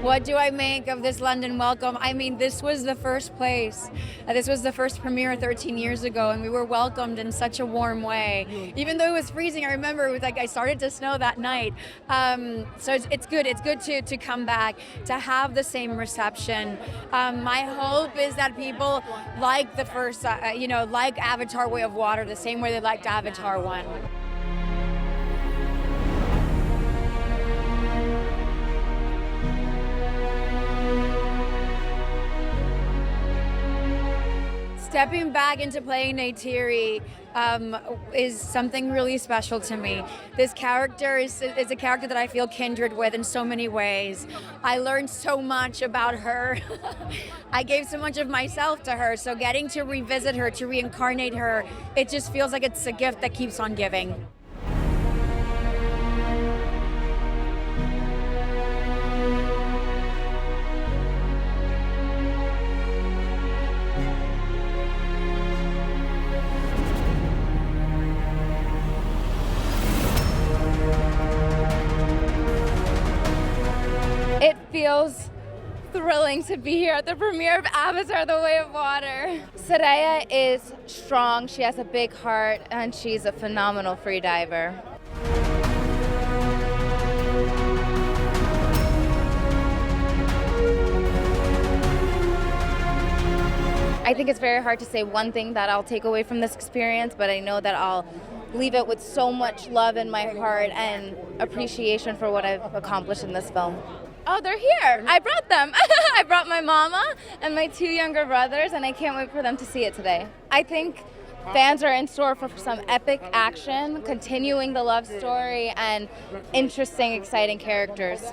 What do I make of this London welcome? I mean, this was the first place. This was the first premiere 13 years ago, and we were welcomed in such a warm way. Even though it was freezing, I remember it was like I started to snow that night. So it's good. It's good to come back, to have the same reception. My hope is that people like the first, like Avatar Way of Water the same way they liked Avatar 1. Stepping back into playing Neytiri is something really special to me. This character is a character that I feel kindred with in so many ways. I learned so much about her. I gave so much of myself to her, so getting to revisit her, to reincarnate her, it just feels like it's a gift that keeps on giving. It feels thrilling to be here at the premiere of Avatar: The Way of Water. Tsireya is strong, she has a big heart, and she's a phenomenal freediver. I think it's very hard to say one thing that I'll take away from this experience, but I know that I'll leave it with so much love in my heart and appreciation for what I've accomplished in this film. Oh, they're here. I brought them. I brought my mama and my 2 younger brothers, and I can't wait for them to see it today. I think fans are in store for some epic action, continuing the love story, and interesting, exciting characters.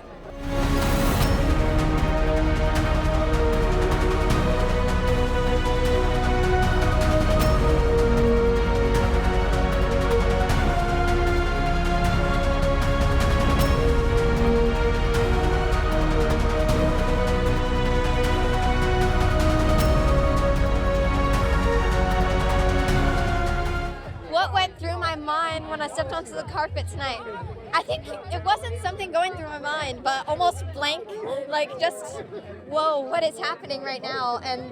When I stepped onto the carpet tonight, I think it wasn't something going through my mind, but almost blank, like just, whoa, what is happening right now? And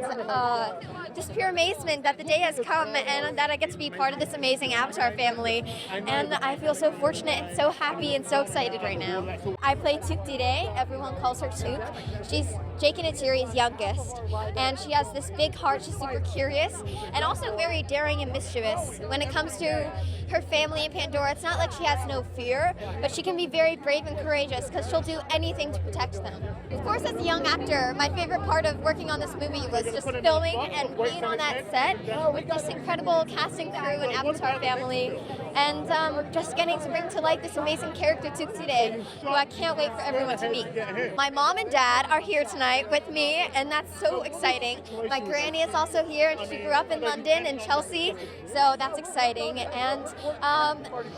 just pure amazement that the day has come and that I get to be part of this amazing Avatar family. And I feel so fortunate and so happy and so excited right now. I play Tuktirey. Everyone calls her Tuk. She's Jake and Neytiri's youngest, and she has this big heart. She's super curious and also very daring and mischievous. When it comes to her family in Pandora, it's not like she has no fear, but she can be very brave and courageous because she'll do anything to protect them. Of course, as a young actor, my favorite part of working on this movie was just filming and being on that set with this incredible casting crew and Avatar family, and just getting to bring to life this amazing character, Tuktirey, who I can't wait for everyone to meet. My mom and dad are here tonight with me, and that's so exciting. My granny is also here, and she grew up in London and Chelsea, so that's exciting. And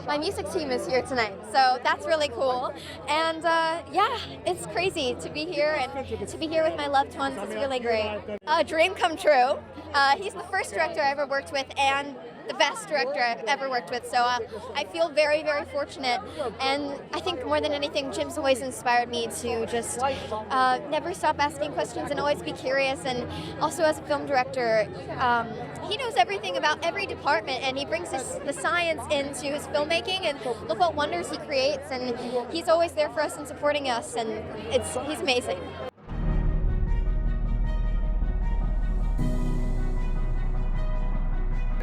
my music team is here tonight, so that's really cool. And yeah, it's crazy to be here, and to be here with my loved ones is really great. A dream come true. He's the first director I ever worked with, and the best director I've ever worked with, so I feel very, very fortunate, and I think more than anything, Jim's always inspired me to just never stop asking questions and always be curious, and also as a film director, he knows everything about every department, and he brings the science into his filmmaking, and look what wonders he creates, and he's always there for us and supporting us, and he's amazing.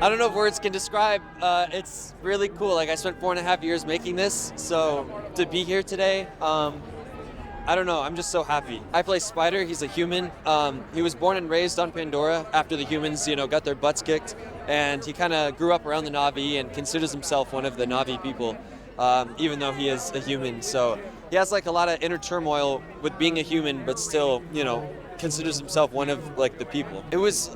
I don't know if words can describe, it's really cool. Like, I spent 4.5 years making this, so to be here today, I don't know, I'm just so happy. I play Spider, he's a human. He was born and raised on Pandora after the humans, got their butts kicked, and he kind of grew up around the Na'vi and considers himself one of the Na'vi people, even though he is a human. So he has like a lot of inner turmoil with being a human, but still, considers himself one of like the people. It was,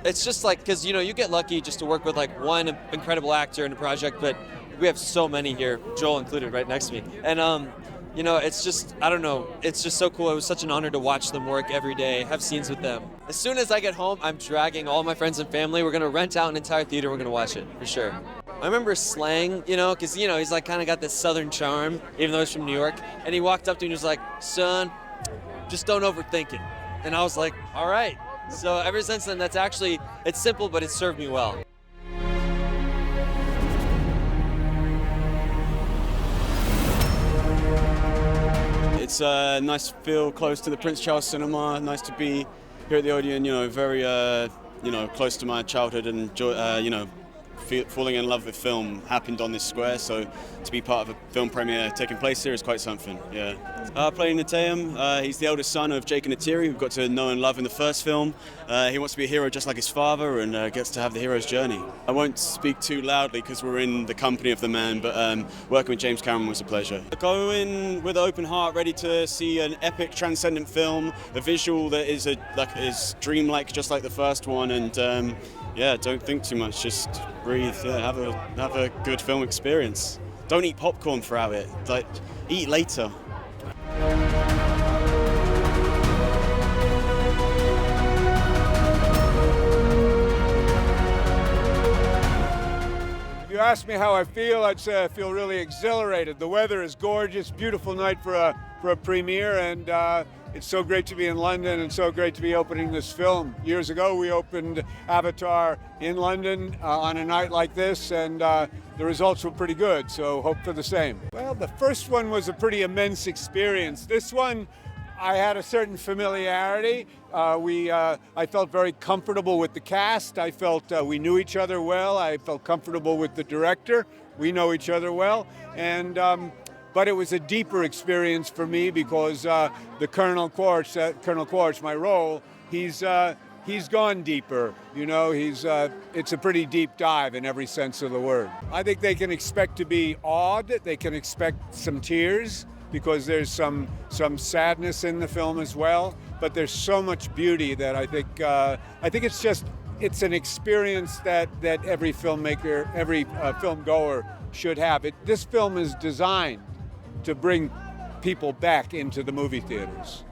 it's just like, because you get lucky just to work with like one incredible actor in a project, but we have so many here, Joel included, right next to me. And it's just, I don't know, it's just so cool. It was such an honor to watch them work every day, have scenes with them. As soon as I get home, I'm dragging all my friends and family. We're gonna rent out an entire theater, we're gonna watch it, for sure. I remember Slang, because he's like kind of got this southern charm, even though he's from New York. And he walked up to me and was like, "Son, just don't overthink it. And I was like, all right. So ever since then, it's simple, but it served me well. It's nice to feel close to the Prince Charles Cinema. Nice to be here at the Odeon. Very close to my childhood and falling in love with film happened on this square. So to be part of a film premiere taking place here is quite something. Yeah. Playing Neteyam, he's the eldest son of Jake and Neytiri, who got to know and love in the first film. He wants to be a hero just like his father and gets to have the hero's journey. I won't speak too loudly because we're in the company of the man, but working with James Cameron was a pleasure. Go in with an open heart, ready to see an epic, transcendent film, a visual that is dreamlike, just like the first one, and don't think too much, just breathe. Have a good film experience. Don't eat popcorn throughout it. Eat later. If you ask me how I feel, I'd say I feel really exhilarated. The weather is gorgeous, beautiful night for a premiere, and it's so great to be in London and so great to be opening this film. Years ago, we opened Avatar in London on a night like this, and the results were pretty good, so hope for the same. Well, the first one was a pretty immense experience. This one, I had a certain familiarity. I felt very comfortable with the cast. I felt we knew each other well. I felt comfortable with the director. We know each other well. But it was a deeper experience for me because the Colonel Quaritch, my role, he's gone deeper. It's a pretty deep dive in every sense of the word. I think they can expect to be awed. They can expect some tears because there's some sadness in the film as well. But there's so much beauty that I think it's an experience that every filmmaker, every film goer should have. This film is designed to bring people back into the movie theaters.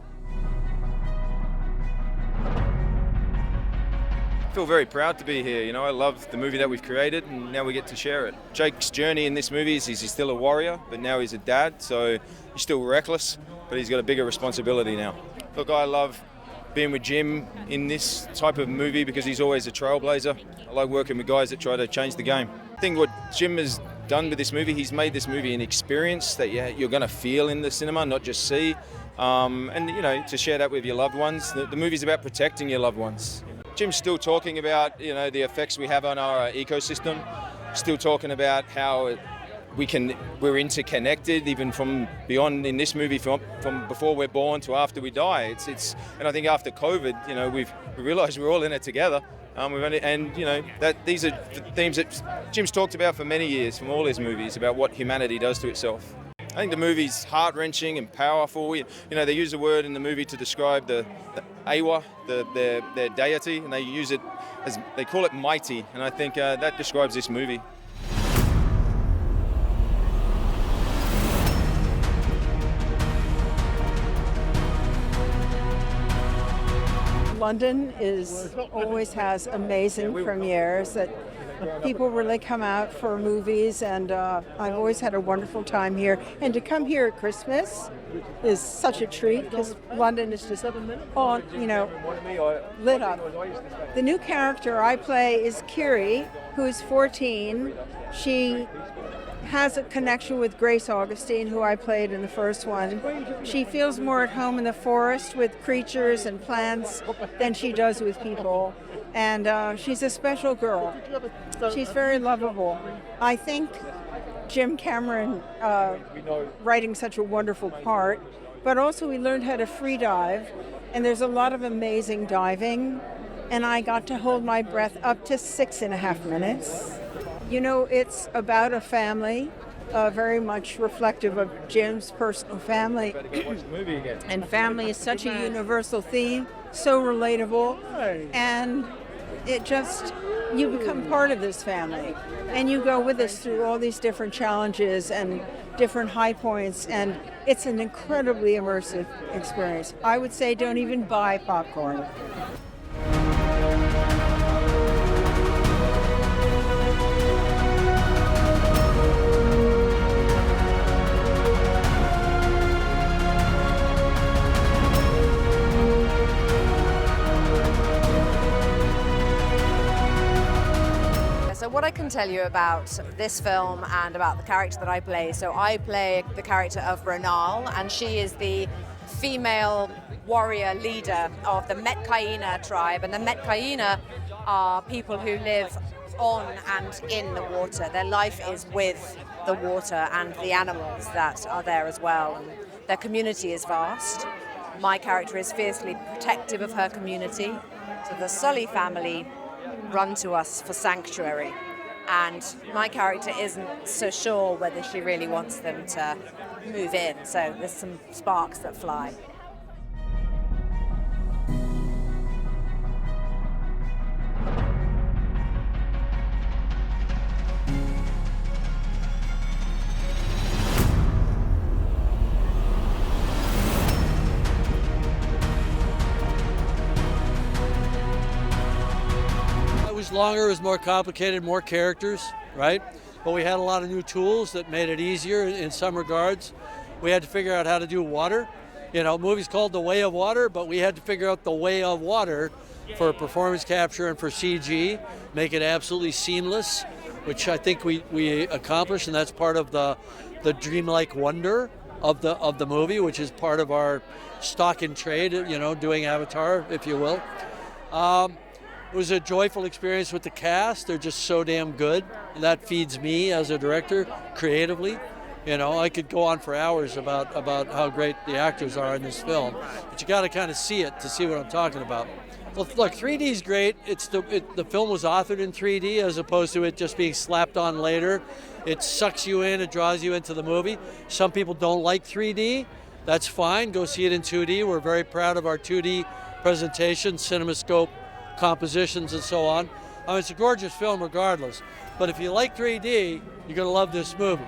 I feel very proud to be here. I love the movie that we've created, and now we get to share it. Jake's journey in this movie is he's still a warrior, but now he's a dad, so he's still reckless, but he's got a bigger responsibility now. Look, I love being with Jim in this type of movie because he's always a trailblazer. I like working with guys that try to change the game. I think what Jim has done with this movie, he's made this movie an experience that you're going to feel in the cinema, not just see. To share that with your loved ones. The movie's about protecting your loved ones. Jim's still talking about, the effects we have on our ecosystem. Still talking about how we're interconnected, even from beyond in this movie, from before we're born to after we die. And I think after COVID, we realised we're all in it together. These are the themes that Jim's talked about for many years from all his movies about what humanity does to itself. I think the movie's heart-wrenching and powerful. They use a word in the movie to describe the Awa, their deity, and they use it they call it mighty, and I think that describes this movie. London always has amazing premieres that people really come out for movies, and I've always had a wonderful time here. And to come here at Christmas is such a treat because London is just all, lit up. The new character I play is Kiri, who's 14. She has a connection with Grace Augustine, who I played in the first one. She feels more at home in the forest with creatures and plants than she does with people. And she's a special girl. She's very lovable. I think Jim Cameron writing such a wonderful part, but also we learned how to free dive, and there's a lot of amazing diving, and I got to hold my breath up to 6.5 minutes. It's about a family, very much reflective of Jim's personal family. And family is such a universal theme, so relatable. And you become part of this family. And you go with us through all these different challenges and different high points. And it's an incredibly immersive experience. I would say don't even buy popcorn. what I can tell you about this film and about the character that I play. So I play the character of Ronal, and she is the female warrior leader of the Metkaina tribe. And the Metkaina are people who live on and in the water. Their life is with the water and the animals that are there as well. And their community is vast. My character is fiercely protective of her community. So the Sully family run to us for sanctuary. And my character isn't so sure whether she really wants them to move in. So there's some sparks that fly. Longer, it was more complicated, more characters, right? But we had a lot of new tools that made it easier in some regards. We had to figure out how to do water. You know, the movie's called The Way of Water, but we had to figure out the way of water for performance capture and for CG, make it absolutely seamless, which I think we accomplished, and that's part of the dreamlike wonder of the movie, which is part of our stock in trade, you know, doing Avatar, if you will. It was a joyful experience with the cast. They're just so damn good. And that feeds me as a director creatively. You know, I could go on for hours about how great the actors are in this film, but you got to kind of see it to see what I'm talking about. Well, look, 3D is great. The film was authored in 3D as opposed to it just being slapped on later. It sucks you in. It draws you into the movie. Some people don't like 3D. That's fine. Go see it in 2D. We're very proud of our 2D presentation, CinemaScope compositions and so on. I mean, it's a gorgeous film regardless, but if you like 3D, you're going to love this movie.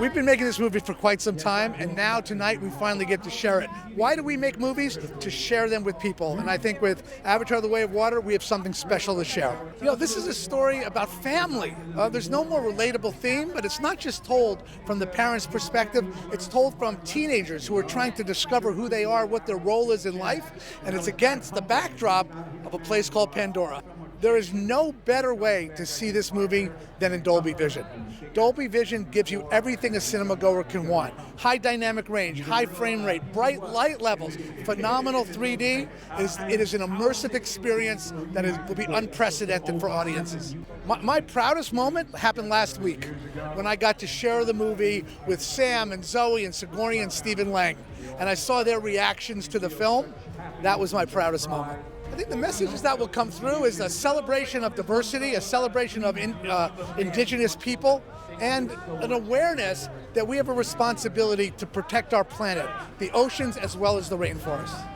We've been making this movie for quite some time, and now tonight we finally get to share it. Why do we make movies? To share them with people. And I think with Avatar: The Way of Water, we have something special to share. You know, this is a story about family. There's no more relatable theme, but it's not just told from the parents' perspective. It's told from teenagers who are trying to discover who they are, what their role is in life, and it's against the backdrop of a place called Pandora. There is no better way to see this movie than in Dolby Vision. Dolby Vision gives you everything a cinema goer can want. High dynamic range, high frame rate, bright light levels, phenomenal 3D. It is an immersive experience that will be unprecedented for audiences. My proudest moment happened last week when I got to share the movie with Sam and Zoe and Sigourney and Stephen Lang. And I saw their reactions to the film. That was my proudest moment. I think the messages that will come through is a celebration of diversity, a celebration of indigenous people, and an awareness that we have a responsibility to protect our planet, the oceans as well as the rainforests.